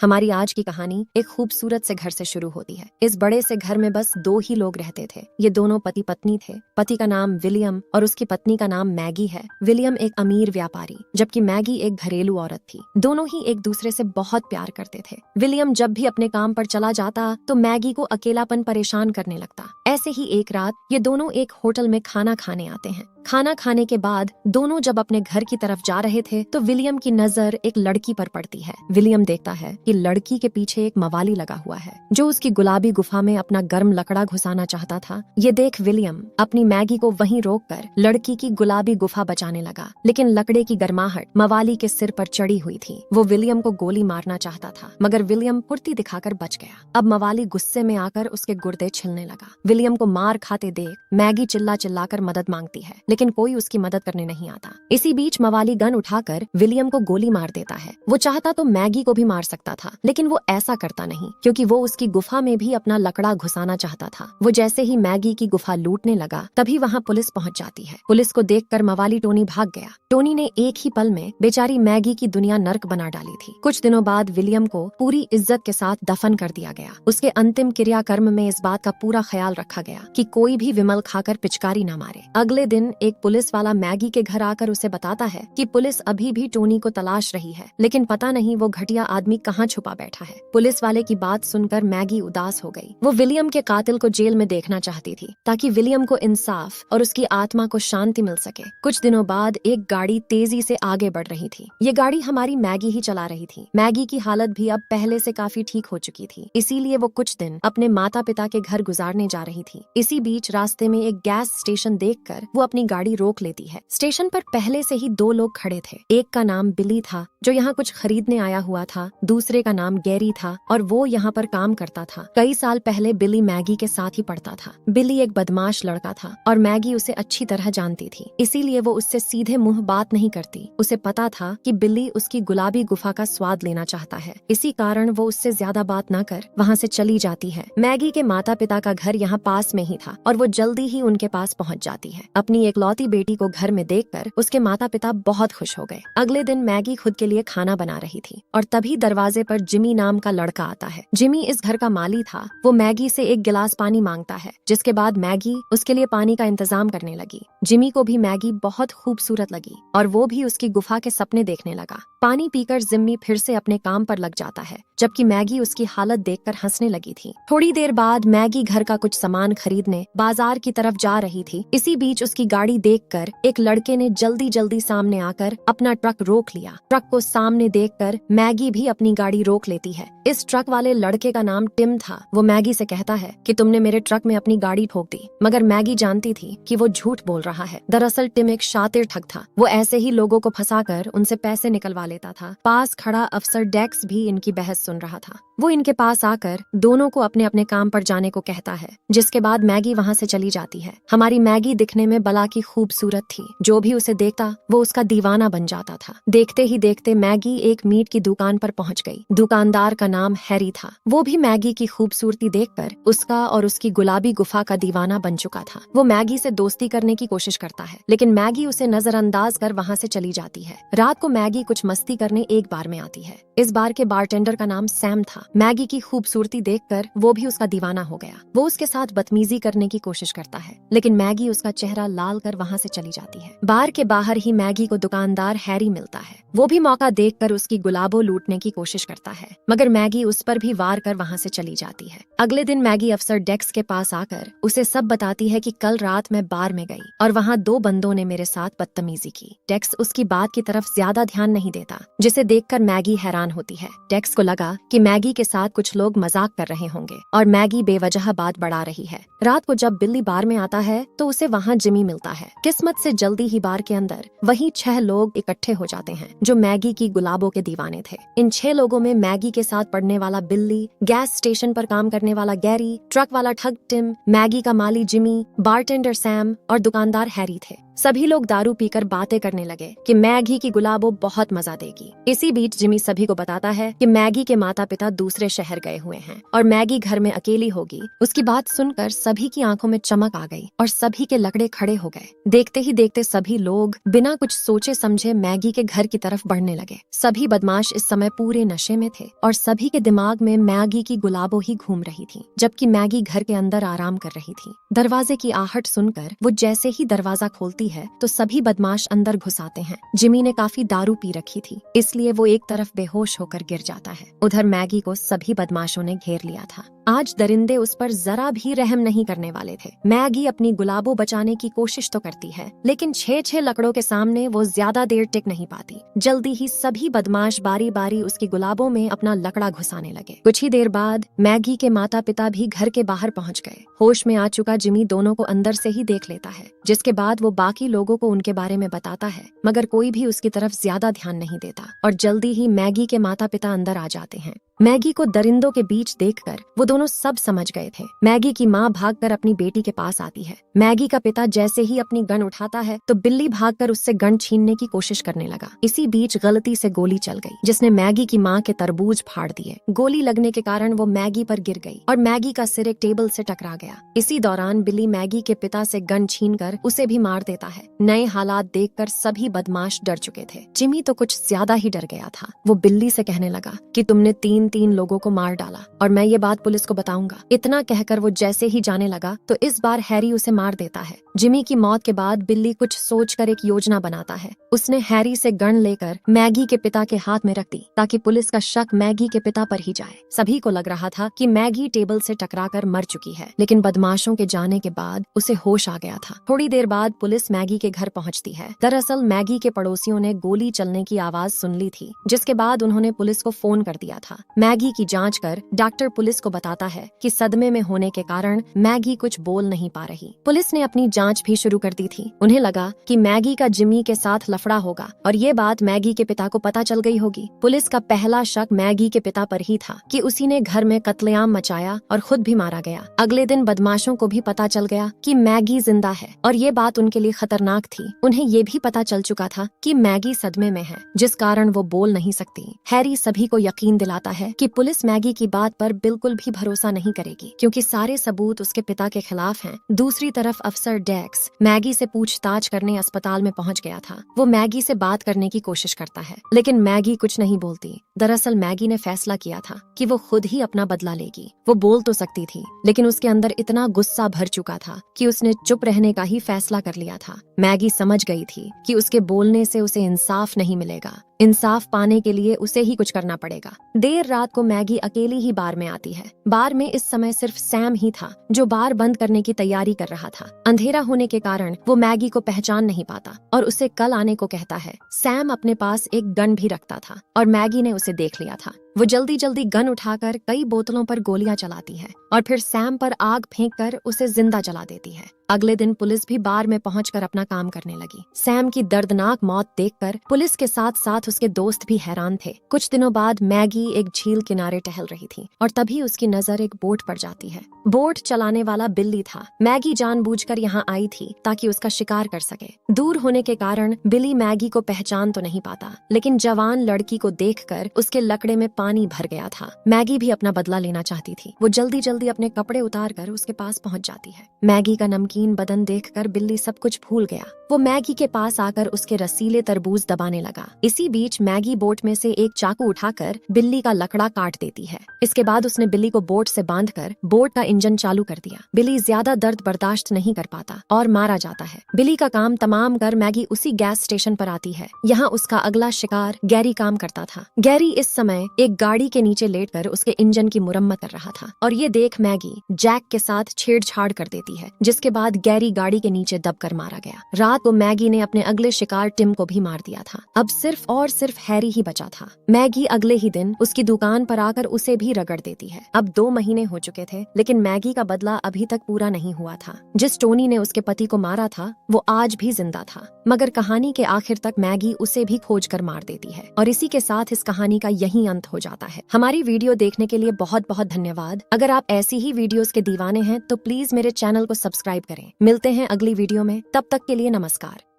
हमारी आज की कहानी एक खूबसूरत से घर से शुरू होती है। इस बड़े से घर में बस दो ही लोग रहते थे। ये दोनों पति पत्नी थे। पति का नाम विलियम और उसकी पत्नी का नाम मैगी है। विलियम एक अमीर व्यापारी, जबकि मैगी एक घरेलू औरत थी। दोनों ही एक दूसरे से बहुत प्यार करते थे। विलियम जब भी अपने काम पर चला जाता तो मैगी को अकेलापन परेशान करने लगता। ऐसे ही एक रात ये दोनों एक होटल में खाना खाने आते हैं। खाना खाने के बाद दोनों जब अपने घर की तरफ जा रहे थे तो विलियम की नजर एक लड़की पर पड़ती है। विलियम देखता है कि लड़की के पीछे एक मवाली लगा हुआ है जो उसकी गुलाबी गुफा में अपना गर्म लकड़ा घुसाना चाहता था। ये देख विलियम अपनी मैगी को वहीं रोककर लड़की की गुलाबी गुफा बचाने लगा, लेकिन लकड़े की गर्माहट मवाली के सिर पर चढ़ी हुई थी। वो विलियम को गोली मारना चाहता था, मगर विलियम फुर्ती दिखाकर बच गया। अब मवाली गुस्से में आकर उसके गुर्दे छिलने लगा। विलियम को मार खाते देख मैगी चिल्ला चिल्लाकर मदद मांगती है, लेकिन कोई उसकी मदद करने नहीं आता। इसी बीच मवाली गन उठाकर विलियम को गोली मार देता है। वो चाहता तो मैगी को भी मार सकता था, लेकिन वो ऐसा करता नहीं, क्योंकि वो उसकी गुफा में भी अपना लकड़ा घुसाना चाहता था। वो जैसे ही मैगी की गुफा लूटने लगा तभी वहाँ पुलिस पहुँच जाती है। पुलिस को देखकर मवाली टोनी भाग गया। टोनी ने एक ही पल में बेचारी मैगी की दुनिया नर्क बना डाली थी। कुछ दिनों बाद विलियम को पूरी इज्जत के साथ दफन कर दिया गया। उसके अंतिम क्रियाकर्म में इस बात का पूरा ख्याल रखा गया कि कोई भी विमल खाकर पिचकारी न मारे। अगले दिन एक पुलिस वाला मैगी के घर आकर उसे बताता है कि पुलिस अभी भी टोनी को तलाश रही है, लेकिन पता नहीं वो घटिया आदमी कहाँ छुपा बैठा है। पुलिस वाले की बात सुनकर मैगी उदास हो गई। वो विलियम के कातिल को जेल में देखना चाहती थी, ताकि विलियम को इंसाफ और उसकी आत्मा को शांति मिल सके। कुछ दिनों बाद एक गाड़ी तेजी से आगे बढ़ रही थी। ये गाड़ी हमारी मैगी ही चला रही थी। मैगी की हालत भी अब पहले से काफी ठीक हो चुकी थी, इसीलिए वो कुछ दिन अपने माता पिता के घर गुजारने जा रही थी। इसी बीच रास्ते में एक गैस स्टेशन देखकर वो अपनी गाड़ी रोक लेती है। स्टेशन पर पहले से ही दो लोग खड़े थे। एक का नाम बिली था, जो यहाँ कुछ खरीदने आया हुआ था। दूसरे का नाम गैरी था और वो यहाँ पर काम करता था। कई साल पहले बिली मैगी के साथ ही पढ़ता था। बिली एक बदमाश लड़का था और मैगी उसे अच्छी तरह जानती थी, इसीलिए वो उससे सीधे मुंह बात नहीं करती। उसे पता था कि बिली उसकी गुलाबी गुफा का स्वाद लेना चाहता है, इसी कारण वो उससे ज्यादा बात न कर वहाँ से चली जाती है। मैगी के माता पिता का घर यहाँ पास में ही था और वो जल्दी ही उनके पास पहुँच जाती है। अपनी इकलौती बेटी को घर में देखकर उसके माता पिता बहुत खुश हो गए। अगले दिन मैगी खुद के लिए खाना बना रही थी और तभी दरवाजे पर जिमी नाम का लड़का आता है। जिमी इस घर का माली था। वो मैगी से एक गिलास पानी मांगता है, जिसके बाद मैगी उसके लिए पानी का इंतजाम करने लगी। जिमी को भी मैगी बहुत खूबसूरत लगी और वो भी उसकी गुफा के सपने देखने लगा। पानी पीकर जिम्मी फिर से अपने काम पर लग जाता है, जबकि मैगी उसकी हालत देखकर हंसने लगी थी। थोड़ी देर बाद मैगी घर का कुछ सामान खरीदने बाजार की तरफ जा रही थी। इसी बीच उसकी गाड़ी देखकर एक लड़के ने जल्दी जल्दी सामने आकर अपना ट्रक रोक लिया। ट्रक को सामने देखकर मैगी भी अपनी गाड़ी रोक लेती है। इस ट्रक वाले लड़के का नाम टिम था। वो मैगी से कहता है कि तुमने मेरे ट्रक में अपनी गाड़ी ठोक दी, मगर मैगी जानती थी कि वो झूठ बोल रहा है। दरअसल टिम एक शातिर ठग था। वो ऐसे ही लोगों को फंसाकर उनसे पैसे निकलवा लेता था। पास खड़ा अफसर डेक्स भी इनकी बहस सुन रहा था। वो इनके पास आकर दोनों को अपने अपने काम पर जाने को कहता है, जिसके बाद मैगी वहाँ से चली जाती है। हमारी मैगी दिखने में बला की खूबसूरत थी। जो भी उसे देखता वो उसका दीवाना बन जाता था। देखते ही देखते मैगी एक मीट की दुकान पर पहुँच गई। दुकानदार का नाम हैरी था। वो भी मैगी की खूबसूरती देखकर उसका और उसकी गुलाबी गुफा का दीवाना बन चुका था। वो मैगी से दोस्ती करने की कोशिश करता है, लेकिन मैगी उसे नजरअंदाज कर वहाँ से चली जाती है। रात को मैगी कुछ मस्ती करने एक बार में आती है। इस बार के बारटेंडर का नाम सैम था। मैगी की खूबसूरती देखकर वो भी उसका दीवाना हो गया। वो उसके साथ बदतमीजी करने की कोशिश करता है, लेकिन मैगी उसका चेहरा लाल कर वहाँ से चली जाती है। बार के बाहर ही मैगी को दुकानदार हैरी मिलता है। वो भी मौका देखकर उसकी गुलाबो लूटने की कोशिश करता है, मगर मैगी उस पर भी वार कर वहाँ से चली जाती है। अगले दिन मैगी अफसर डेक्स के पास आकर उसे सब बताती है कि कल रात मैं बार में गई और वहाँ दो बंदों ने मेरे साथ बदतमीजी की। डेक्स उसकी बात की तरफ ज्यादा ध्यान नहीं देता, जिसे देखकर मैगी हैरान होती है। डेक्स को लगा कि मैगी के साथ कुछ लोग मजाक कर रहे होंगे और मैगी बेवजह बात बढ़ा रही है। रात को जब बिल्ली बार में आता है तो उसे वहाँ जिमी मिलता है। किस्मत से जल्दी ही बार के अंदर वही 6 लोग इकट्ठे हो जाते हैं जो मैगी की गुलाबों के दीवाने थे। इन 6 लोगों में मैगी के साथ पढ़ने वाला बिल्ली, गैस स्टेशन पर काम करने वाला गैरी, ट्रक वाला ठग टिम, मैगी का माली जिमी, बारटेंडर सैम और दुकानदार हैरी थे। सभी लोग दारू पीकर बातें करने लगे कि मैगी की गुलाबो बहुत मजा देगी। इसी बीच जिमी सभी को बताता है कि मैगी के माता पिता दूसरे शहर गए हुए हैं और मैगी घर में अकेली होगी। उसकी बात सुनकर सभी की आंखों में चमक आ गई और सभी के लकड़े खड़े हो गए। देखते ही देखते सभी लोग बिना कुछ सोचे समझे मैगी के घर की तरफ बढ़ने लगे। सभी बदमाश इस समय पूरे नशे में थे और सभी के दिमाग में मैगी की गुलाबो ही घूम रही थी, जबकि मैगी घर के अंदर आराम कर रही थी। दरवाजे की आहट सुनकर वो जैसे ही दरवाजा खोलती है तो सभी बदमाश अंदर घुस आते हैं। जिमी ने काफी दारू पी रखी थी, इसलिए वो एक तरफ बेहोश होकर गिर जाता है। उधर मैगी को सभी बदमाशों ने घेर लिया था। आज दरिंदे उस पर जरा भी रहम नहीं करने वाले थे। मैगी अपनी गुलाबो बचाने की कोशिश तो करती है, लेकिन 6 लकड़ों के सामने वो ज्यादा देर टिक नहीं पाती। जल्दी ही सभी बदमाश बारी बारी उसकी गुलाबों में अपना लकड़ा घुसाने लगे। कुछ ही देर बाद मैगी के माता पिता भी घर के बाहर पहुंच गए। होश में आ चुका जिमी दोनों को अंदर से ही देख लेता है, जिसके बाद वो बाकी लोगों को उनके बारे में बताता है, मगर कोई भी उसकी तरफ ज्यादा ध्यान नहीं देता और जल्दी ही मैगी के माता पिता अंदर आ जाते हैं। मैगी को दरिंदों के बीच देखकर वो दोनों सब समझ गए थे। मैगी की माँ भागकर अपनी बेटी के पास आती है। मैगी का पिता जैसे ही अपनी गन उठाता है तो बिल्ली भागकर उससे गन छीनने की कोशिश करने लगा। इसी बीच गलती से गोली चल गई, जिसने मैगी की माँ के तरबूज फाड़ दिए। गोली लगने के कारण वो मैगी पर गिर गई और मैगी का सिर एक टेबल से टकरा गया। इसी दौरान बिल्ली मैगी के पिता से गन छीनकर उसे भी मार देता है। नए हालात देखकर सभी बदमाश डर चुके थे। जिमी तो कुछ ज्यादा ही डर गया था। वो बिल्ली से कहने लगा कि तुमने तीन लोगों को मार डाला और मैं ये बात पुलिस को बताऊंगा। इतना कहकर वो जैसे ही जाने लगा तो इस बार हैरी उसे मार देता है। जिमी की मौत के बाद बिल्ली कुछ सोचकर एक योजना बनाता है। उसने हैरी से गन लेकर मैगी के पिता के हाथ में रख दी ताकि पुलिस का शक मैगी के पिता पर ही जाए। सभी को लग रहा था कि मैगी टेबल से टकराकर मर चुकी है, लेकिन बदमाशों के जाने के बाद उसे होश आ गया था। थोड़ी देर बाद पुलिस मैगी के घर पहुंचती है। दरअसल मैगी के पड़ोसियों ने गोली चलने की आवाज सुन ली थी, जिसके बाद उन्होंने पुलिस को फोन कर दिया था। मैगी की जांच कर डॉक्टर पुलिस को बताता है कि सदमे में होने के कारण मैगी कुछ बोल नहीं पा रही। पुलिस ने अपनी जांच भी शुरू कर दी थी। उन्हें लगा कि मैगी का जिमी के साथ लफड़ा होगा और ये बात मैगी के पिता को पता चल गई होगी। पुलिस का पहला शक मैगी के पिता पर ही था कि उसी ने घर में कत्लेआम मचाया और खुद भी मारा गया। अगले दिन बदमाशों को भी पता चल गया कि मैगी जिंदा है और ये बात उनके लिए खतरनाक थी। उन्हें ये भी पता चल चुका था कि मैगी सदमे में है, जिस कारण वो बोल नहीं सकती। हैरी सभी को यकीन दिलाता है कि पुलिस मैगी की बात पर बिल्कुल भी भरोसा नहीं करेगी, क्योंकि सारे सबूत उसके पिता के खिलाफ हैं। दूसरी तरफ अफसर डेक्स मैगी से पूछताछ करने अस्पताल में पहुंच गया था। वो मैगी से बात करने की कोशिश करता है, लेकिन मैगी कुछ नहीं बोलती। दरअसल मैगी ने फैसला किया था कि वो खुद ही अपना बदला लेगी। वो बोल तो सकती थी, लेकिन उसके अंदर इतना गुस्सा भर चुका था कि उसने चुप रहने का ही फैसला कर लिया था। मैगी समझ गई थी कि उसके बोलने से उसे इंसाफ नहीं मिलेगा। इंसाफ पाने के लिए उसे ही कुछ करना पड़ेगा। देर रात को मैगी अकेली ही बार में आती है। बार में इस समय सिर्फ सैम ही था, जो बार बंद करने की तैयारी कर रहा था। अंधेरा होने के कारण वो मैगी को पहचान नहीं पाता और उसे कल आने को कहता है। सैम अपने पास एक गन भी रखता था और मैगी ने उसे देख लिया था। वो जल्दी जल्दी गन उठाकर कई बोतलों पर गोलियां चलाती है और फिर सैम पर आग फेंककर उसे जिंदा जला देती है। अगले दिन पुलिस भी बार में पहुंचकर अपना काम करने लगी। सैम की दर्दनाक मौत देखकर पुलिस के साथ साथ उसके दोस्त भी हैरान थे। कुछ दिनों बाद मैगी एक झील किनारे टहल रही थी और तभी उसकी नजर एक बोट पर जाती है। बोट चलाने वाला बिल्ली था। मैगी जानबूझकर यहाँ आई थी ताकि उसका शिकार कर सके। दूर होने के कारण बिल्ली मैगी को पहचान तो नहीं पाता, लेकिन जवान लड़की को देखकर उसके लकड़े में पानी भर गया था। मैगी भी अपना बदला लेना चाहती थी। वो जल्दी जल्दी अपने कपड़े उतार कर उसके पास पहुंच जाती है। मैगी का नमकीन बदन देखकर बिल्ली सब कुछ भूल गया। वो मैगी के पास आकर उसके रसीले तरबूज दबाने लगा। इसी बीच मैगी बोट में से एक चाकू उठाकर बिल्ली का लकड़ा काट देती है। इसके बाद उसने बिल्ली को बोट से बांधकर बोट का इंजन चालू कर दिया। बिल्ली ज्यादा दर्द बर्दाश्त नहीं कर पाता और मारा जाता है। बिल्ली का काम तमाम कर मैगी उसी गैस स्टेशन पर आती है। यहाँ उसका अगला शिकार गैरी काम करता था। गैरी इस समय एक गाड़ी के नीचे लेटकर उसके इंजन की मुरम्मत कर रहा था और ये देख मैगी जैक के साथ छेड़छाड़ कर देती है, जिसके बाद गैरी गाड़ी के नीचे दबकर मारा गया। रात को मैगी ने अपने अगले शिकार टिम को भी मार दिया था। अब सिर्फ और सिर्फ हैरी ही बचा था। मैगी अगले ही दिन उसकी दुकान पर आकर उसे भी रगड़ देती है। अब 2 महीने हो चुके थे, लेकिन मैगी का बदला अभी तक पूरा नहीं हुआ था। जिस टोनी ने उसके पति को मारा था वो आज भी जिंदा था, मगर कहानी के आखिर तक मैगी उसे भी खोज कर मार देती है और इसी के साथ इस कहानी का यही अंत हो जाता है। हमारी वीडियो देखने के लिए बहुत बहुत धन्यवाद। अगर आप ऐसी ही वीडियोस के दीवाने हैं तो प्लीज मेरे चैनल को सब्सक्राइब करें। मिलते हैं अगली वीडियो में, तब तक के लिए नमस्कार।